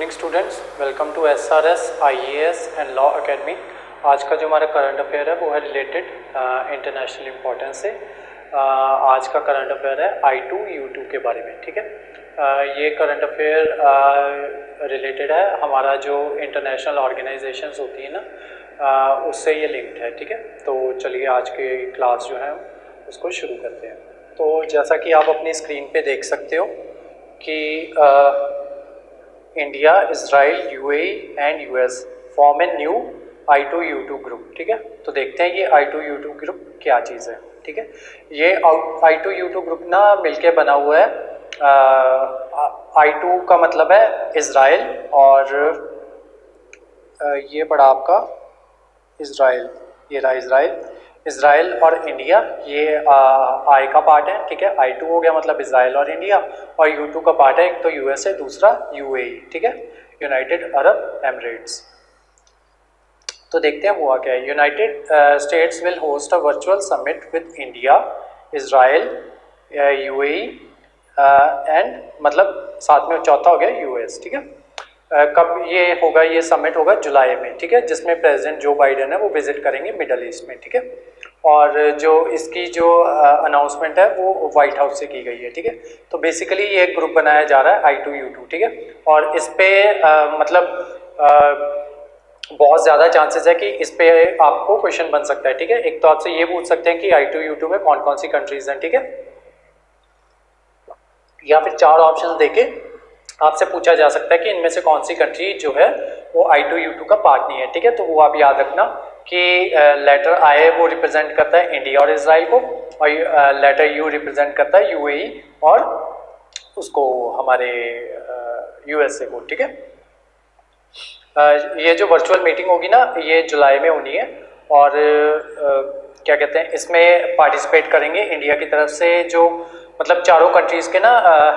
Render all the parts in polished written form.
Evening students, welcome to SRS IAS and Law Academy. आज का जो हमारा करंट अफेयर है वो है रिलेटेड इंटरनेशनल इम्पोर्टेंस से। आज का करंट अफेयर है I2 U2 के बारे में। ठीक है, ये करंट अफेयर रिलेटेड है हमारा जो इंटरनेशनल ऑर्गेनाइजेशंस होती है ना, उससे ये लिंक्ड है। ठीक है, तो चलिए आज की क्लास जो है उसको शुरू करते हैं। तो जैसा कि आप अपनी स्क्रीन पे देख सकते हो कि India, Israel, UAE and US form a new I2 U2 group. ठीक है, तो देखते हैं ये I2 U2 ग्रुप क्या चीज़ है। ठीक है, ये I2 U2 ग्रुप ना मिलके बना हुआ है। I2 का मतलब है इजराइल और ये पड़ा आपका इजराइल, ये रहा इजराइल, इजराइल और इंडिया, ये आई का पार्ट है। ठीक है, I2 हो गया मतलब इजराइल और इंडिया, और U2 का पार्ट है, एक तो USA दूसरा UAE। ठीक है, यूनाइटेड अरब एमिरेट्स। तो देखते हैं हुआ क्या है। United states will host a virtual summit with India, Israel, UAE and मतलब साथ में चौथा हो गया US। ठीक है, कब ये होगा? ये समिट होगा जुलाई में। ठीक है, जिसमें प्रेसिडेंट जो बाइडेन है वो विजिट करेंगे मिडल ईस्ट में। ठीक है, और जो इसकी जो अनाउंसमेंट है वो वाइट हाउस से की गई है। ठीक है, तो बेसिकली ये एक ग्रुप बनाया जा रहा है I2 U2। ठीक है, और इस पे बहुत ज़्यादा चांसेस है कि इस पे आपको क्वेश्चन बन सकता है। ठीक है, एक तो आपसे ये पूछ सकते हैं कि I2 U2 में कौन कौन सी कंट्रीज हैं। ठीक है, या फिर चार ऑप्शन देके आपसे पूछा जा सकता है कि इनमें से कौन सी कंट्री जो है वो I2 U2 का पार्ट नहीं है। ठीक है, तो वो आप याद रखना कि लेटर I वो रिप्रेजेंट करता है इंडिया और इजराइल को, और लेटर U रिप्रेजेंट करता है UAE और उसको हमारे USA को। ठीक है, ये जो वर्चुअल मीटिंग होगी ना ये जुलाई में होनी है, और क्या कहते हैं इसमें पार्टिसिपेट करेंगे इंडिया की तरफ से जो मतलब चारों कंट्रीज़ के ना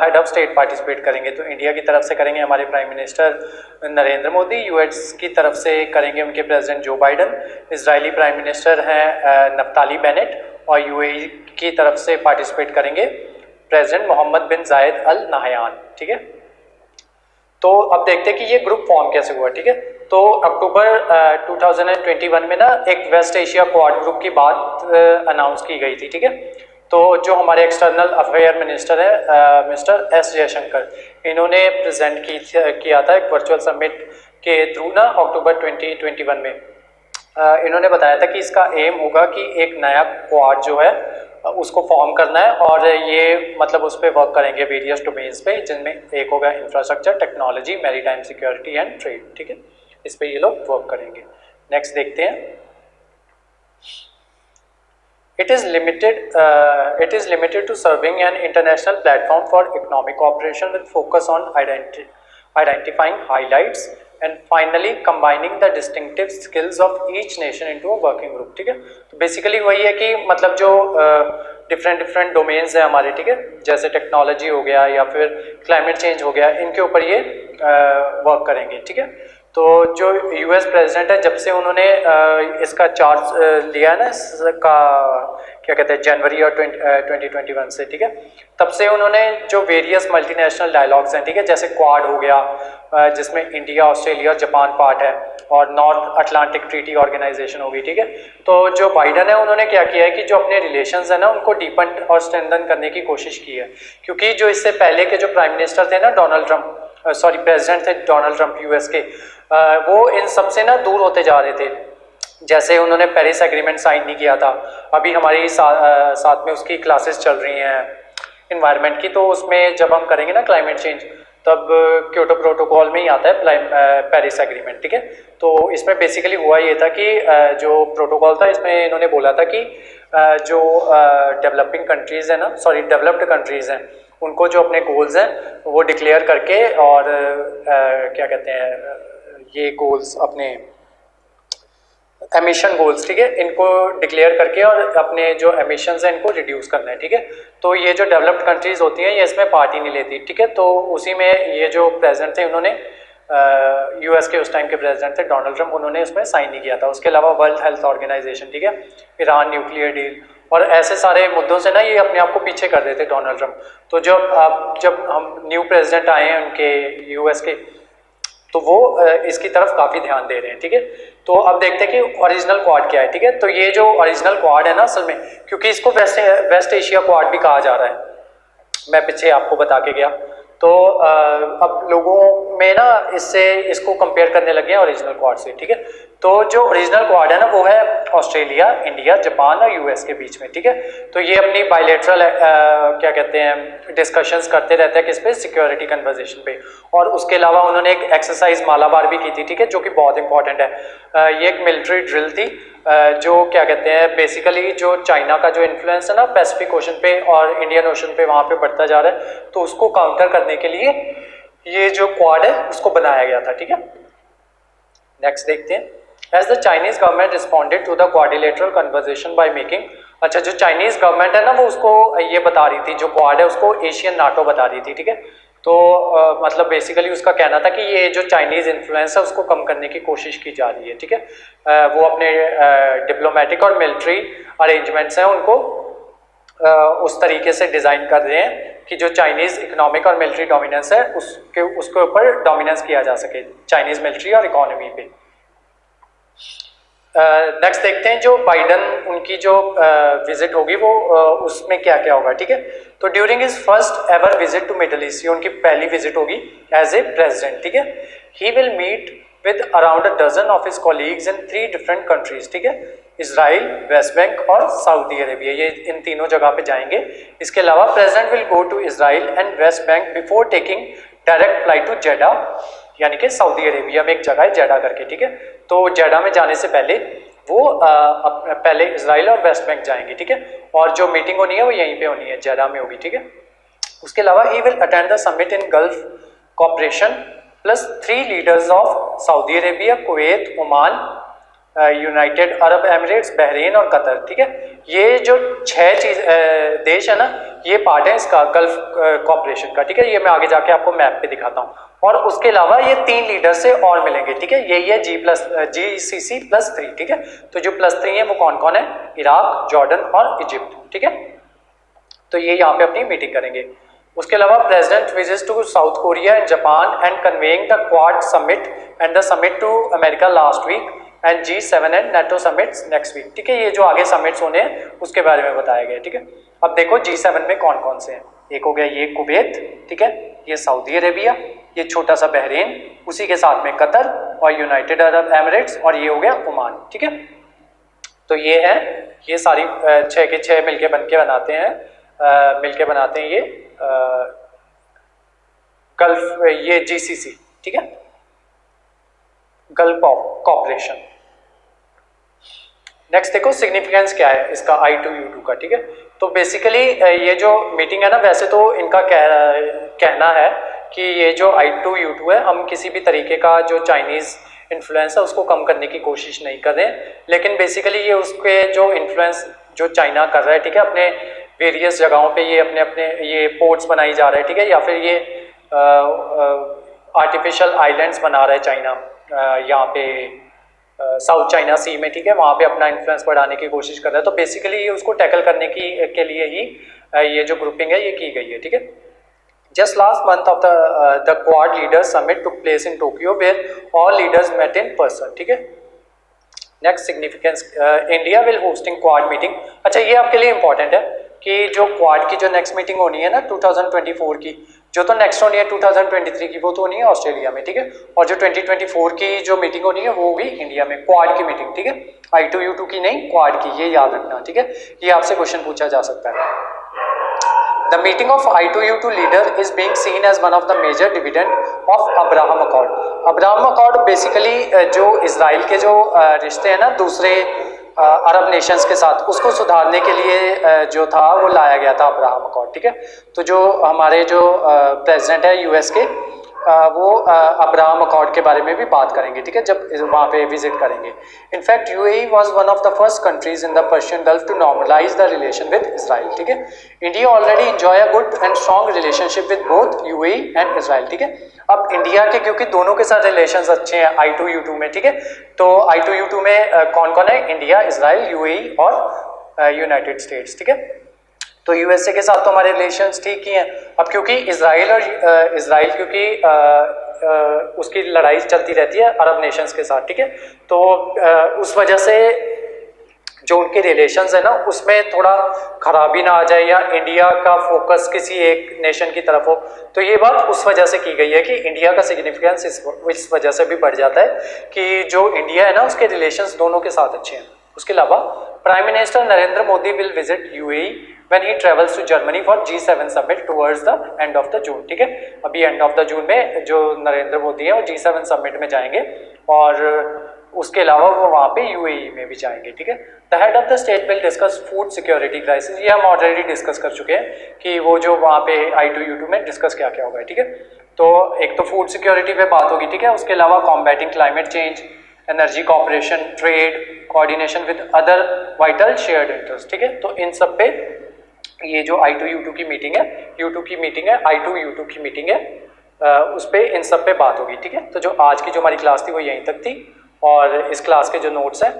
हेड ऑफ स्टेट पार्टिसिपेट करेंगे। तो इंडिया की तरफ से करेंगे हमारे prime Minister Narendra Modi, US की तरफ से करेंगे उनके प्रेसिडेंट जो बाइडन, इजरायली प्राइम मिनिस्टर हैं नफ्ताली बेनेट, और UAE की तरफ से पार्टिसिपेट करेंगे प्रेसिडेंट मोहम्मद बिन जायद अल नाहयान। ठीक है, तो अब देखते हैं कि ये ग्रुप फॉर्म कैसे हुआ। ठीक है, तो अक्टूबर 2021 में ना एक वेस्ट एशिया क्वाड ग्रुप की बात अनाउंस की गई थी। ठीक है, तो जो हमारे एक्सटर्नल अफेयर मिनिस्टर है मिस्टर S जयशंकर, इन्होंने प्रेजेंट किया था एक वर्चुअल समिट के थ्रू ना अक्टूबर 2021 में। इन्होंने बताया था कि इसका एम होगा कि एक नया क्वाड जो है उसको फॉर्म करना है, और ये मतलब उस पर वर्क करेंगे वेरियस डोमेन्स पे, जिनमें एक होगा infrastructure, technology, maritime security and trade. ठीक है, इस पे ये लोग वर्क करेंगे। नेक्स्ट देखते हैं। It is limited to serving an international platform for economic cooperation with focus on identifying highlights and finally combining the distinctive skills of each nation into a working group। ठीक है, तो basically वही है कि मतलब जो डिफरेंट डोमेन्स हैं हमारे, ठीक है, जैसे टेक्नोलॉजी हो गया या फिर क्लाइमेट चेंज हो गया, इनके ऊपर ये वर्क करेंगे। ठीक है, तो जो US प्रेसिडेंट है जब से उन्होंने इसका चार्ज लिया है ना, इसका क्या कहते हैं जनवरी और 2021 से, ठीक है, तब से उन्होंने जो वेरियस मल्टीनेशनल डायलॉग्स हैं, ठीक है, जैसे क्वाड हो गया जिसमें इंडिया, ऑस्ट्रेलिया और जापान पार्ट है, और नॉर्थ अटलांटिक ट्रीटी ऑर्गेनाइजेशन होगी। ठीक है, तो जो बाइडन है उन्होंने क्या किया है कि जो अपने रिलेशंस है ना उनको डीपन और स्ट्रेंथन करने की कोशिश की है, क्योंकि जो इससे पहले के जो प्राइम मिनिस्टर थे ना डोनाल्ड ट्रंप, प्रेसिडेंट थे डोनाल्ड ट्रंप US के, वो इन सबसे ना दूर होते जा रहे थे। जैसे उन्होंने पेरिस एग्रीमेंट साइन नहीं किया था, अभी हमारी साथ में उसकी क्लासेस चल रही हैं इन्वायरमेंट की, तो उसमें जब हम करेंगे ना क्लाइमेट चेंज तब क्योटो प्रोटोकॉल में ही आता है पेरिस एग्रीमेंट। ठीक है, तो इसमें बेसिकली हुआ ये था कि जो प्रोटोकॉल था इसमें इन्होंने बोला था कि जो डेवलपिंग कंट्रीज़ हैं ना, डेवलप्ड कंट्रीज़ हैं, उनको जो अपने गोल्स हैं वो डिक्लेयर करके, और क्या कहते हैं ये गोल्स अपने एमिशन गोल्स, ठीक है, इनको डिक्लेयर करके और अपने जो एमिशंस हैं इनको रिड्यूस करना है। ठीक है, तो ये जो डेवलप्ड कंट्रीज़ होती हैं ये इसमें पार्ट ही नहीं लेती। ठीक है, तो उसी में ये जो प्रेसिडेंट थे उन्होंने US के उस टाइम के प्रेसिडेंट थे डोनाल्ड ट्रंप, उन्होंने उसमें साइन नहीं किया था। उसके अलावा वर्ल्ड हेल्थ ऑर्गेनाइजेशन, ठीक है, ईरान न्यूक्लियर डील और ऐसे सारे मुद्दों से ना ये अपने आप को पीछे कर देते डोनाल्ड ट्रंप। तो जब हम न्यू प्रेसिडेंट आए हैं उनके US के, तो वो इसकी तरफ काफ़ी ध्यान दे रहे हैं, ठीक है। तो अब देखते हैं कि ओरिजिनल क्वाड क्या है, ठीक है। तो ये जो ओरिजिनल क्वाड है ना, असल में क्योंकि इसको वेस्ट एशिया क्वाड भी कहा जा रहा है, मैं पीछे आपको बता के गया। तो अब लोगों में ना इसको कंपेयर करने लगे हैं ओरिजिनल क्वाड से, ठीक है। तो जो ओरिजिनल क्वाड है ना वो है ऑस्ट्रेलिया, इंडिया, जापान और यूएस के बीच में, ठीक है। तो ये अपनी बायलैटरल क्या कहते हैं डिस्कशंस करते रहते हैं किस पे, सिक्योरिटी कन्वर्सेशन पे। और उसके अलावा उन्होंने एक एक्सरसाइज मालाबार भी की थी, ठीक है, जो कि बहुत इंपॉर्टेंट है। ये एक मिलिट्री ड्रिल थी जो क्या कहते हैं बेसिकली जो चाइना का जो इन्फ्लुएंस है ना पैसिफिक ओशन पे और इंडियन ओशन पे वहाँ पे बढ़ता जा रहा है, तो उसको काउंटर करने के लिए ये जो क्वाड है उसको बनाया गया था, ठीक है। नेक्स्ट देखते हैं। As the Chinese government responded to the quadrilateral conversation by making, अच्छा जो चाइनीज गवर्नमेंट है ना वो उसको ये बता रही थी, जो क्वाड है उसको एशियन नाटो बता रही थी, ठीक है। तो मतलब बेसिकली उसका कहना था कि ये जो चाइनीज इन्फ्लुएंस है उसको कम करने की कोशिश की जा रही है, ठीक है। वो अपने डिप्लोमेटिक और मिलिट्री अरेंजमेंट्स हैं उनको उस तरीके से डिज़ाइन कर रहे हैं कि जो चाइनीज़ इकोनॉमिक और मिलिट्री डोमिनेंस है उसके ऊपर डोमिनेंस किया जा सके चाइनीज़ मिलिट्री और इकोनॉमी पे। नेक्स्ट देखते हैं जो बाइडन उनकी जो विजिट होगी वो उसमें क्या क्या होगा, ठीक है। तो during his first ever visit to Middle East, ये उनकी पहली विजिट होगी एज ए प्रेसिडेंट, ठीक है। He will meet with around a dozen of his colleagues in 3 different countries, ठीक है। इजराइल, वेस्ट बैंक और सऊदी अरेबिया, ये इन तीनों जगह पे जाएंगे। इसके अलावा president will go to Israel and West Bank before taking direct flight to Jeddah, यानी कि सऊदी अरेबिया में एक जगह है जेडा करके, ठीक है। तो जेडा में जाने से पहले वो पहले इजराइल और वेस्ट बैंक जाएंगे, ठीक है। और जो मीटिंग होनी है वो यहीं पे होनी है, जेडा में होगी, ठीक है। उसके अलावा he will attend the summit in Gulf Cooperation plus 3 leaders of Saudi Arabia, Kuwait, Oman, United Arab Emirates, Bahrain और कतर, ठीक है। ये जो 6 देश है ना ये पार्ट है इसका गल्फ कॉपरेशन का, ठीक है। ये मैं आगे जाके आपको मैप पे दिखाता हूँ। और उसके अलावा ये 3 लीडर से और मिलेंगे, ठीक है। यही है GCC +3, ठीक है। तो जो +3 है वो कौन कौन है, इराक, जॉर्डन और इजिप्ट, ठीक है। तो ये यहाँ पे अपनी मीटिंग करेंगे। उसके अलावा president visits to South Korea and Japan and conveying the Quad summit and the summit to America last week and G7 and NATO summits next week, ठीक है। ये जो आगे समिट्स होने हैं उसके बारे में बताया गया, ठीक है। अब देखो G7 में कौन कौन से हैं। एक हो गया ये कुवैत, ठीक है, ये सऊदी अरेबिया, ये छोटा सा बहरीन, उसी के साथ में कतर और यूनाइटेड अरब एमिरेट्स और ये हो गया ओमान, ठीक है। तो ये है, ये सारी 6 के 6 मिलके बनाते हैं ये गल्फ, ये GCC, ठीक है, गल्फ कॉपरेशन। नेक्स्ट देखो सिग्निफिकेंस क्या है इसका I2U2 का, ठीक है। तो बेसिकली ये जो मीटिंग है ना वैसे तो इनका कहना है कि ये जो I2U2 है हम किसी भी तरीके का जो चाइनीज़ इन्फ्लुएंस है उसको कम करने की कोशिश नहीं कर रहे हैं, लेकिन बेसिकली ये उसके जो इन्फ्लुएंस जो चाइना कर रहा है, ठीक है, अपने वेरियस जगहों पे ये अपने ये पोर्ट्स बनाई जा रहा है, ठीक है, या फिर ये आर्टिफिशियल आइलैंड्स बना रहा है चाइना यहाँ पे साउथ चाइना सी में, ठीक है, वहाँ पे अपना इन्फ्लुएंस बढ़ाने की कोशिश कर रहा है। तो बेसिकली ये उसको टैकल करने के लिए ही ये जो ग्रुपिंग है ये की गई है, ठीक है। Just last month of the Quad Leaders Summit took place in Tokyo, where all leaders met in person, ठीक है। Next significance, India will hosting quad meeting. अच्छा ये आपके लिए इंपॉर्टेंट है कि जो क्वाड की जो नेक्स्ट मीटिंग होनी है ना 2024 की, जो तो नेक्स्ट होनी है 2023 की वो तो होनी है ऑस्ट्रेलिया में, ठीक है। और जो 2024 की जो मीटिंग होनी है वो होगी इंडिया में, क्वाड की मीटिंग, ठीक है। I2U2 की नहीं, क्वाड की, ये याद रखना, ठीक है। ये आपसे क्वेश्चन पूछा जा सकता है। The meeting of I2U2 leader is being seen as one of the major dividend of Abraham Accord. Abraham Accord basically जो इजराइल के जो रिश्ते हैं ना दूसरे अरब नेशंस के साथ उसको सुधारने के लिए जो था वो लाया गया था अब्राहम अकॉर्ड, ठीक है। तो जो हमारे जो प्रेसिडेंट है यूएस के वो अब्राहम अकॉर्ड के बारे में भी बात करेंगे, ठीक है, जब वहाँ पे विजिट करेंगे। In fact UAE was one of the first countries in the Persian Gulf to normalise the relation with Israel, ठीक है। India already enjoy a good and strong relationship with both UAE and Israel, ठीक है। अब India के क्योंकि दोनों के साथ रिलेशंस अच्छे हैं I2U2 में, ठीक है, तो I2U2 में कौन कौन है, इंडिया, इजराइल, UAE और यूनाइटेड स्टेट्स, ठीक है। तो यूएसए के साथ तो हमारे रिलेशंस ठीक ही हैं। अब क्योंकि इजराइल क्योंकि उसकी लड़ाई चलती रहती है अरब नेशंस के साथ, ठीक है। तो उस वजह से जो उनके रिलेशंस है ना उसमें थोड़ा खराबी ना आ जाए या इंडिया का फोकस किसी एक नेशन की तरफ हो, तो ये बात उस वजह से की गई है कि इंडिया का सिग्निफिकेंस इस वजह से भी बढ़ जाता है कि जो इंडिया है ना उसके रिलेशंस दोनों के साथ अच्छे हैं। उसके अलावा Prime Minister Narendra Modi will visit UAE when he travels to Germany for G7 summit towards the end of the June, ठीक है। अभी एंड ऑफ द जून में जो नरेंद्र मोदी है वो G7 समिट में जाएंगे और उसके अलावा वो वहाँ पे यूएई में भी जाएंगे, ठीक है। The head of the state will discuss food security crisis, ये हम ऑलरेडी डिस्कस कर चुके हैं कि वो जो वहाँ पे I2U2 में डिस्कस क्या क्या होगा, ठीक है। तो एक तो फूड सिक्योरिटी पे बात होगी, ठीक है। उसके अलावा combating climate change, energy cooperation, trade, coordination with other vital shared interest, ठीक है। तो इन सब पे ये जो I2U2 की मीटिंग है, U2 की मीटिंग है, I2U2 की मीटिंग है, उस पर इन सब पे बात होगी, ठीक है। तो जो आज की जो हमारी क्लास थी वो यहीं तक थी और इस क्लास के जो नोट्स हैं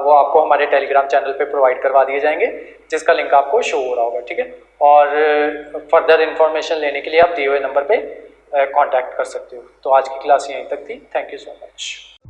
वो आपको हमारे टेलीग्राम चैनल पे प्रोवाइड करवा दिए जाएंगे जिसका लिंक आपको शो हो रहा होगा, ठीक है। और फर्दर इन्फॉर्मेशन लेने के लिए आप दिए हुए नंबर पे कांटेक्ट कर सकते हो। तो आज की क्लास यहीं तक थी। Thank you so much.